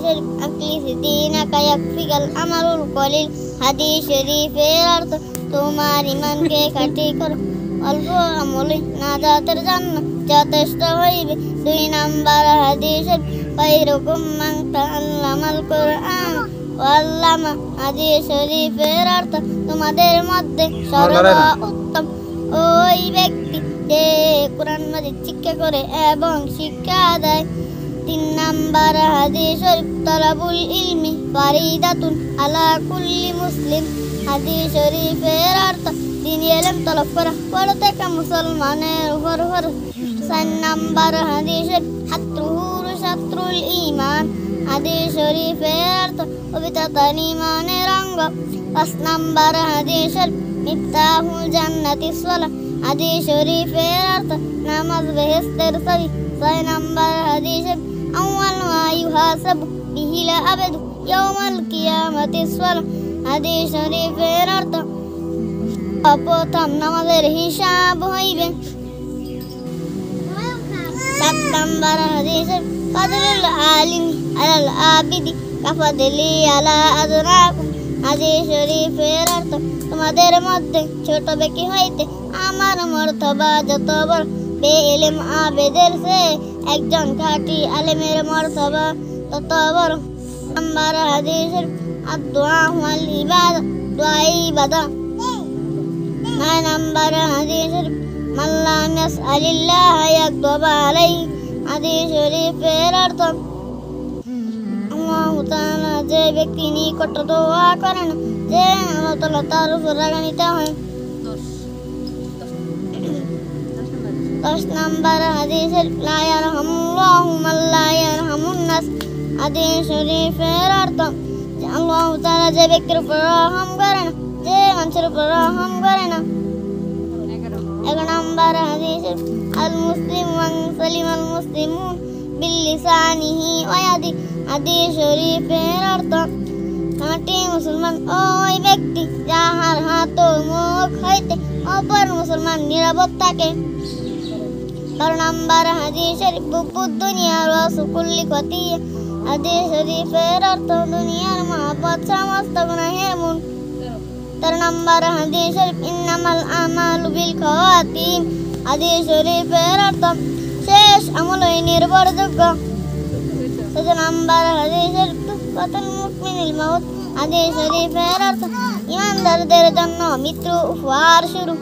শরীফ Achilles দীনাকা ইয়াকফিকাল আমালুল কলিল। হাদিস শরীফের অর্থ তোমার ঈমানকে খাঁটি করো, অল্প আমলে নাজাতের জন্য যথেষ্ট হইবে। 2 নাম্বার হাদিস শরীফ খায়রুকুম মান তাআল্লামাল কুরআন ওয়া আল্লামা। হাদিস শরীফের অর্থ তোমাদের মধ্যে সর্বোত্তম ওই ব্যক্তি যে কোরআন মাজিদ শিক্ষা করে এবং শিক্ষা দেয়। 3 নাম্বার হাদিস শরীফ তালাবুল ইলমি ফারিদাতুন আলা কুল্লি মুসলিম। হাদিস শরীফের অর্থ দ্বীনি ইলম তলব করা প্রত্যেক মুসলমানের উপর ফরজ। 4 নাম্বার হাদিস শরীফ আত-তুহুরু শাত্রুল ঈমান। হাদিস শরীফের অর্থ পবিত্রতা ঈমানের অঙ্গ। 5 নাম্বার হাদিস শরীফ মিফতাহুল জান্নাতিস সালাহ। হাদিস শরীফের অর্থ নামাজ বেহেশতের চাবি। 6 নাম্বার হাদিস শরীফ আউয়াল মা ইউহাসাবু বিহিল আবদু ইয়াউমাল কিয়ামাতিস সালাহ। হাদিস শরীফের অর্থ প্রথম নামাজের হিসাব হইবে। 7 নাম্বার হাদিস শরীফ ফাদলুল আলিমি আলাল আবিদি কাফাদলি আলা আযরাকুম। হাদিস শরীফের অর্থ তোমাদের মধ্যে ছোট ব্যক্তি হইতে আমার মর্তবা যত বড়। বেইলম আবেদের সে একজন খাঁটি আলেমের মর্তবা তত বড়। নাম্বার হাদিস শরীফ আদ-দুআ ওয়াল ইবাদা, দোয়া ইবাদত। 9 নাম্বার হাদিস শরীফ মান লাম ইয়াসআলিল্লাহ ইয়াগদাব আলাইহি। হাদিস শরীফের অর্থ আল্লাহ তাআলা যে ব্যক্তি নিকট দোয়া করে না, যে আল্লাহ তাআলা তার উপর রাগান্বিত হয়। 10 নাম্বার হাদিস শরীফ লা ইয়ারহামুল্লাহু মান লা ইয়ারহামুন নাস। হাদিস শরীফের অর্থ আল্লাহ তাআলা যে ব্যক্তির উপর রহম করে না, যে মানুষের উপর রহম করে না। 11 নাম্বার হাদিস শরীফ আল মুসলিম মান সালিমাল মুসলিমুন বিল লিসানিহি ওয়া ইয়াদি। হাদিস শরীফের অর্থ খাঁটি মুসলমান ওই ব্যক্তি যাহার হাত ও মুখ হইতে অপর মুসলমান নিরাপদ থাকে। 12 নাম্বার হাদিস শরীফ বুবুদ দুনিয়ার ওয়া সুকুল্লি খতিয়া। হাদিস শরীফের অর্থ দুনিয়ার মহব্বত সমস্ত গুনাহের মূল। 13 নাম্বার হাদিস শরীফ ইন্নামাল আমালু বিল খাওয়াতিম। হাদিস শরীফের অর্থ শেষ আমলই নির্ভরযোগ্য। 14 নাম্বার হাদিস শরীফ তুহফাতুল মুমিনিল মাউত। হাদিস শরীফের অর্থ ঈমানদারদের জন্য মৃত্যু উপহার স্বরূপ।